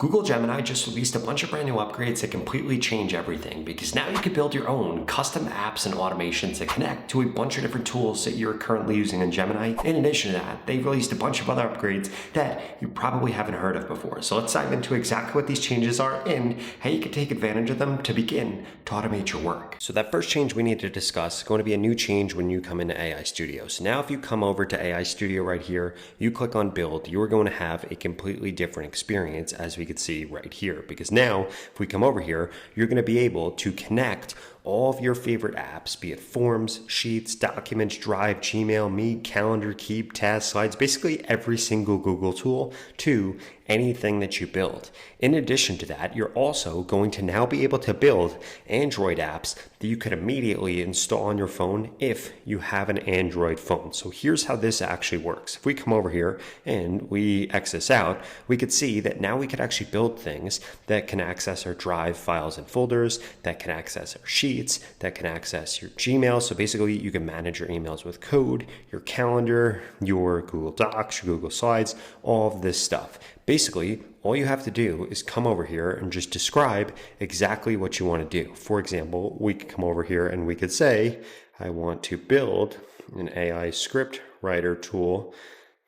Google Gemini just released a bunch of brand new upgrades that completely change everything because now you can build your own custom apps and automations that connect to a bunch of different tools that you're currently using in Gemini. In addition to that, they've released a bunch of other upgrades that you probably haven't heard of before. So let's dive into exactly what these changes are and how you can take advantage of them to begin to automate your work. So that first change we need to discuss is going to be a new change when you come into AI Studio. So now if you come over to AI Studio right here, you click on Build, you are going to have a completely different experience as we could see right here, because now if we come over here, you're going to be able to connect all of your favorite apps, be it Forms, Sheets, Documents, Drive, Gmail, Meet, Calendar, Keep, Tasks, Slides, basically every single Google tool to anything that you build. In addition to that, you're also going to now be able to build Android apps that you could immediately install on your phone if you have an Android phone. So here's how this actually works. If we come over here and we X this out, we could see that now we could actually build things that can access our Drive files and folders, that can access our Sheets, that can access your Gmail. So basically you can manage your emails with code, your calendar, your Google Docs, your Google Slides, all of this stuff. Basically, all you have to do is come over here and just describe exactly what you want to do. For example, we could come over here and we could say, I want to build an AI script writer tool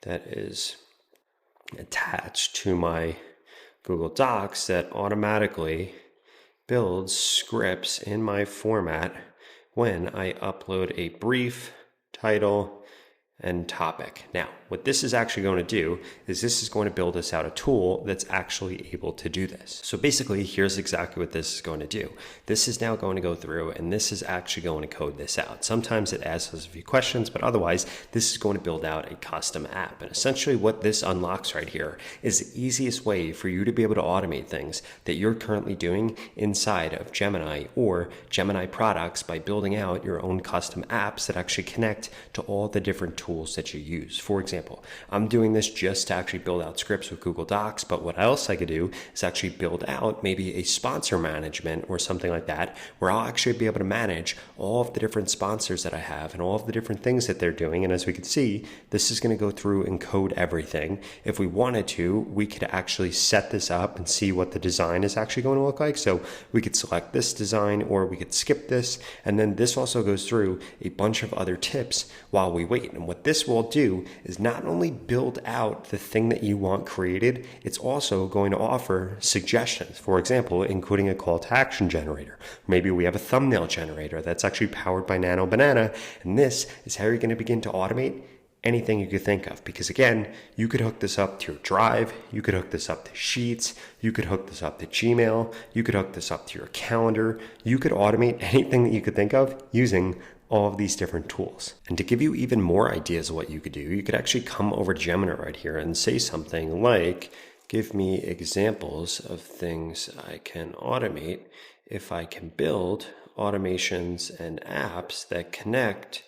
that is attached to my Google Docs that automatically builds scripts in my format when I upload a brief, title, and topic. Now, what this is actually going to do is this is going to build us out a tool that's actually able to do this. So basically, here's exactly what this is going to do. This is now going to go through and this is actually going to code this out. Sometimes it asks us a few questions, but otherwise, this is going to build out a custom app. And essentially what this unlocks right here is the easiest way for you to be able to automate things that you're currently doing inside of Gemini or Gemini products by building out your own custom apps that actually connect to all the different tools that you use. For example, I'm doing this just to actually build out scripts with Google Docs, but what else I could do is actually build out maybe a sponsor management or something like that, where I'll actually be able to manage all of the different sponsors that I have and all of the different things that they're doing. And as we can see, this is going to go through and code everything. If we wanted to, we could actually set this up and see what the design is actually going to look like. So we could select this design or we could skip this. And then this also goes through a bunch of other tips while we wait. And what this will do is not only build out the thing that you want created, it's also going to offer suggestions. For example, including a call to action generator. Maybe we have a thumbnail generator that's actually powered by Nano Banana. And this is how you're going to begin to automate anything you could think of. Because again, you could hook this up to your Drive, you could hook this up to Sheets, you could hook this up to Gmail, you could hook this up to your calendar. You could automate anything that you could think of using all of these different tools. And to give you even more ideas of what you could do, you could actually come over to Gemini right here and say something like, give me examples of things I can automate if I can build automations and apps that connect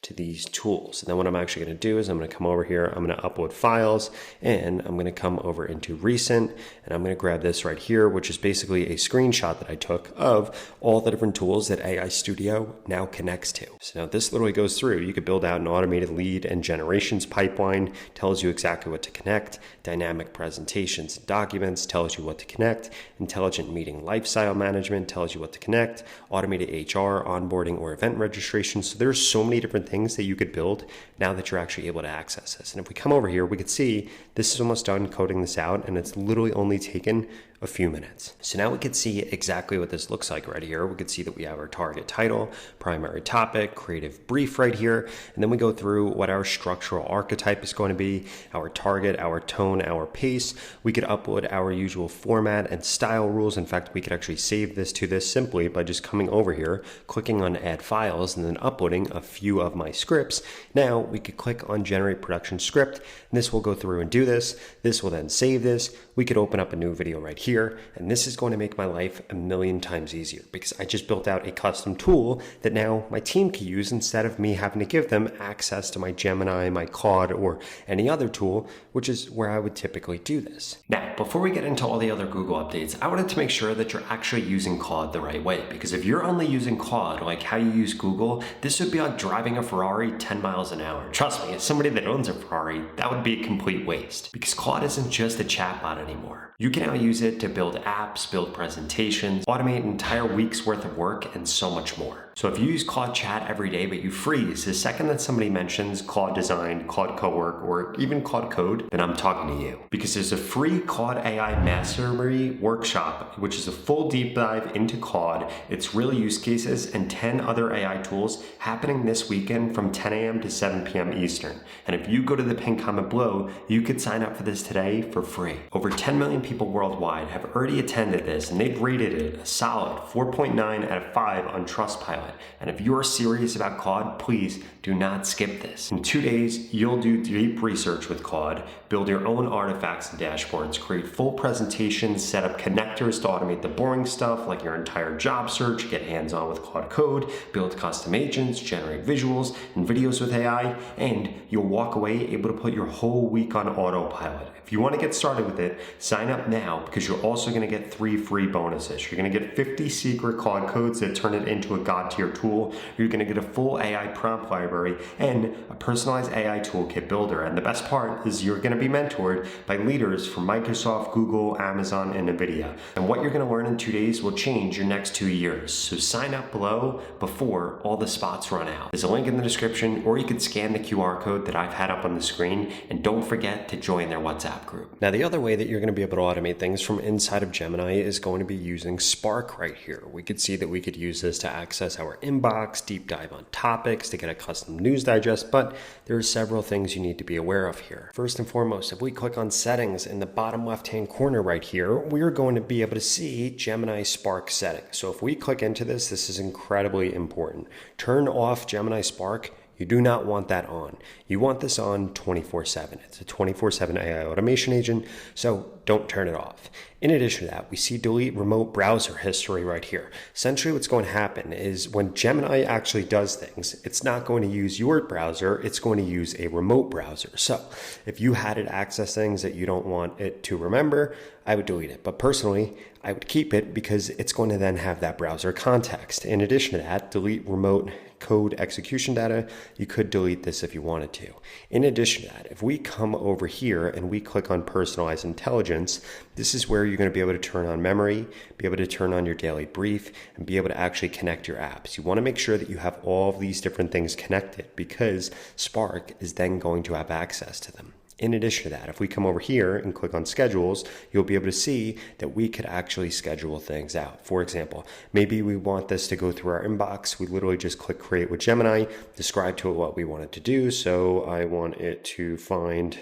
to these tools. And then what I'm actually going to do is I'm going to come over here, I'm going to upload files, and I'm going to come over into recent, and I'm going to grab this right here, which is basically a screenshot that I took of all the different tools that AI Studio now connects to. So now this literally goes through. You could build out an automated lead and generations pipeline, tells you exactly what to connect, dynamic presentations and documents, tells you what to connect, intelligent meeting lifestyle management, tells you what to connect, automated HR, onboarding, or event registration. So there's so many different things that you could build now that you're actually able to access this. And if we come over here, we could see this is almost done coding this out, and it's literally only taken a few minutes. So now we could see exactly what this looks like right here. We could see that we have our target title, primary topic, creative brief right here. And then we go through what our structural archetype is going to be, our target, our tone, our pace. We could upload our usual format and style rules. In fact, we could actually save this to this simply by just coming over here, clicking on add files, and then uploading a few of my scripts. Now we could click on generate production script, and this will go through and do this. This will then save this. We could open up a new video right here, and this is going to make my life a million times easier because I just built out a custom tool that now my team can use instead of me having to give them access to my Gemini, my Claude, or any other tool, which is where I would typically do this. Now, before we get into all the other Google updates, I wanted to make sure that you're actually using Claude the right way, because if you're only using Claude like how you use Google, this would be like driving a Ferrari 10 miles an hour. Trust me, as somebody that owns a Ferrari, that would be a complete waste, because Claude isn't just a chatbot anymore. You can now use it to build apps, build presentations, automate an entire week's worth of work, and so much more. So if you use Claude Chat every day, but you freeze the second that somebody mentions Claude Design, Claude Cowork, or even Claude Code, then I'm talking to you. Because there's a free Claude AI Mastery Workshop, which is a full deep dive into Claude, its real use cases, and 10 other AI tools happening this weekend from 10 a.m. to 7 p.m. Eastern. And if you go to the pinned comment below, you could sign up for this today for free. Over 10 million people worldwide have already attended this, and they've rated it a solid 4.9 out of 5 on Trustpilot. And if you're serious about Claude, please do not skip this. In 2 days, you'll do deep research with Claude, build your own artifacts and dashboards, create full presentations, set up connectors to automate the boring stuff like your entire job search, get hands-on with Claude Code, build custom agents, generate visuals and videos with AI, and you'll walk away able to put your whole week on autopilot. If you want to get started with it, sign up now because you're also going to get 3 free bonuses. You're going to get 50 secret Claude codes that turn it into a god-tier tool. You're going to get a full AI prompt library and a personalized AI toolkit builder. And the best part is you're going to be mentored by leaders from Microsoft, Google, Amazon, and NVIDIA. And what you're going to learn in 2 days will change your next 2 years. So sign up below before all the spots run out. There's a link in the description, or you could scan the QR code that I've had up on the screen. And don't forget to join their WhatsApp group. Now, the other way that you're going to be able to automate things from inside of Gemini is going to be using Spark right here. We could see that we could use this to access our inbox, deep dive on topics, to get a custom news digest, but there are several things you need to be aware of here. First and foremost, if we click on settings in the bottom left-hand corner right here, we're going to be able to see Gemini Spark settings. So if we click into this, this is incredibly important. Turn off Gemini Spark. You do not want that on. You want this on 24/7. It's a 24/7 AI automation agent, so don't turn it off. In addition to that, we see delete remote browser history right here. Essentially what's going to happen is when Gemini actually does things, it's not going to use your browser, it's going to use a remote browser. So if you had it access things that you don't want it to remember, I would delete it. But personally, I would keep it because it's going to then have that browser context. In addition to that, delete remote code execution data. You could delete this if you wanted to. In addition to that, if we come over here and we click on personalized intelligence, this is where you're going to be able to turn on memory, be able to turn on your daily brief, and be able to actually connect your apps. You want to make sure that you have all of these different things connected because Spark is then going to have access to them. In addition to that, if we come over here and click on schedules, you'll be able to see that we could actually schedule things out. For example, maybe we want this to go through our inbox. We literally just click create with Gemini, describe to it what we want it to do. So I want it to find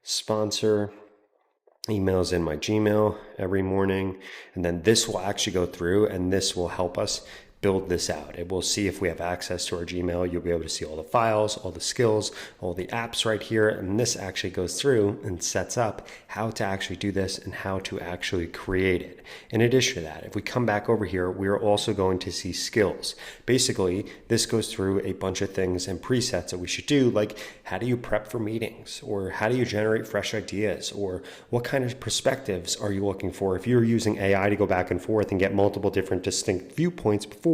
sponsor emails in my Gmail every morning. And then this will actually go through and this will help us build this out. It will see if we have access to our Gmail. You'll be able to see all the files, all the skills, all the apps right here. And this actually goes through and sets up how to actually do this and how to actually create it. In addition to that, if we come back over here, we're also going to see skills. Basically, this goes through a bunch of things and presets that we should do, like how do you prep for meetings, or how do you generate fresh ideas, or what kind of perspectives are you looking for if you're using AI to go back and forth and get multiple different distinct viewpoints before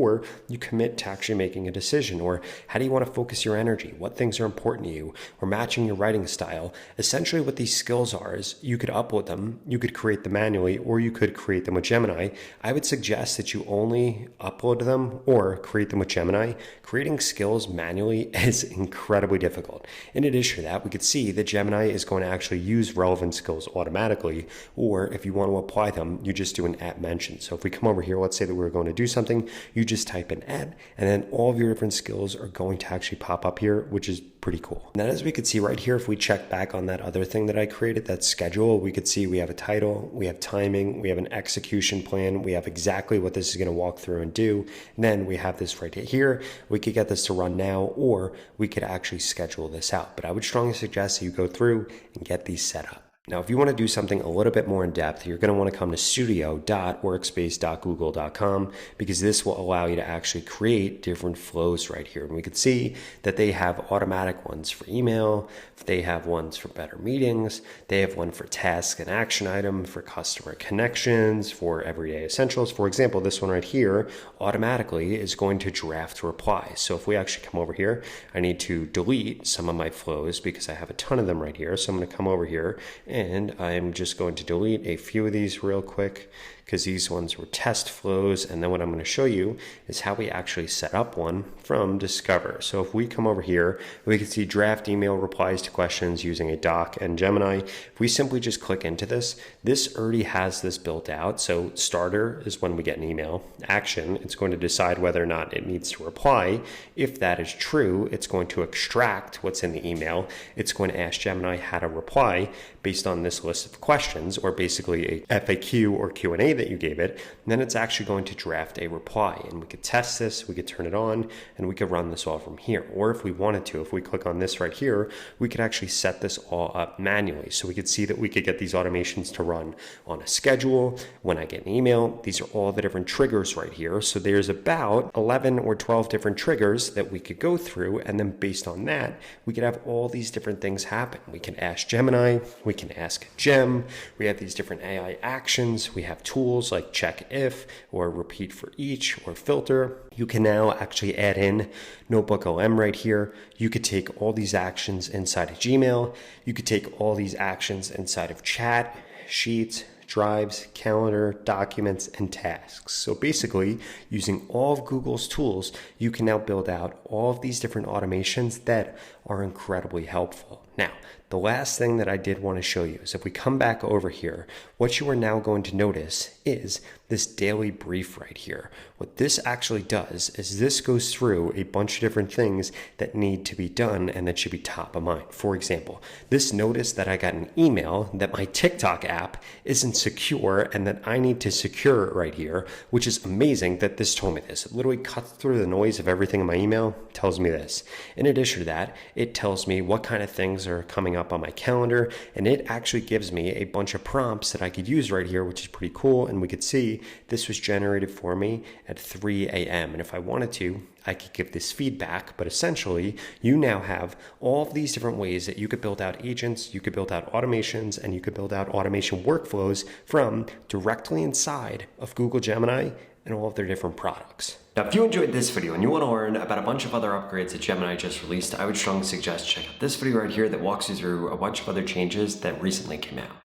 you commit to actually making a decision, or how do you want to focus your energy? What things are important to you, or matching your writing style? Essentially what these skills are is you could upload them, you could create them manually, or you could create them with Gemini. I would suggest that you only upload them or create them with Gemini. Creating skills manually is incredibly difficult. In addition to that, we could see that Gemini is going to actually use relevant skills automatically, or if you want to apply them, you just do an at mention. So if we come over here, let's say that we're going to do something, you just type in at, and then all of your different skills are going to actually pop up here, which is pretty cool. Now, as we could see right here, if we check back on that other thing that I created, that schedule, we could see we have a title, we have timing, we have an execution plan, we have exactly what this is going to walk through and do. And then we have this right here. We could get this to run now, or we could actually schedule this out. But I would strongly suggest that you go through and get these set up. Now, if you want to do something a little bit more in depth, you're going to want to come to studio.workspace.google.com because this will allow you to actually create different flows right here. And we can see that they have automatic ones for email, they have ones for better meetings, they have one for task and action item, for customer connections, for everyday essentials. For example, this one right here automatically is going to draft replies. So if we actually come over here, I need to delete some of my flows because I have a ton of them right here. So I'm going to come over here and I'm just going to delete a few of these real quick because these ones were test flows. And then what I'm going to show you is how we actually set up one from Discover. So if we come over here, we can see draft email replies to questions using a doc and Gemini. If we simply just click into this, this already has this built out. So starter is when we get an email. Action, it's going to decide whether or not it needs to reply. If that is true, it's going to extract what's in the email. It's going to ask Gemini how to reply based on this list of questions, or basically a FAQ or Q&A that you gave it. And then it's actually going to draft a reply, and we could test this, we could turn it on, and we could run this all from here. Or if we wanted to, if we click on this right here, we could actually set this all up manually. So we could see that we could get these automations to run on a schedule. When I get an email, these are all the different triggers right here. So there's about 11 or 12 different triggers that we could go through, and then based on that, we could have all these different things happen. We can ask Gemini, we can ask Gem, we have these different AI actions, we have tools like check if, or repeat for each, or filter. You can now actually add in Notebook LM right here. You could take all these actions inside of Gmail. You could take all these actions inside of Chat, Sheets, Drives, Calendar, Documents, and Tasks. So basically, using all of Google's tools, you can now build out all of these different automations that are incredibly helpful. Now, the last thing that I did want to show you is if we come back over here, what you are now going to notice is this daily brief right here. What this actually does is this goes through a bunch of different things that need to be done and that should be top of mind. For example, this notice that I got an email that my TikTok app isn't secure and that I need to secure it right here, which is amazing that this told me this. It literally cuts through the noise of everything in my email, tells me this. In addition to that, it tells me what kind of things are coming up on my calendar, and it actually gives me a bunch of prompts that I could use right here, which is pretty cool. And we could see this was generated for me at 3 a.m. And if I wanted to, I could give this feedback, but essentially you now have all of these different ways that you could build out agents, you could build out automations, and you could build out automation workflows from directly inside of Google Gemini and all of their different products. Now, if you enjoyed this video and you want to learn about a bunch of other upgrades that Gemini just released, I would strongly suggest check out this video right here that walks you through a bunch of other changes that recently came out.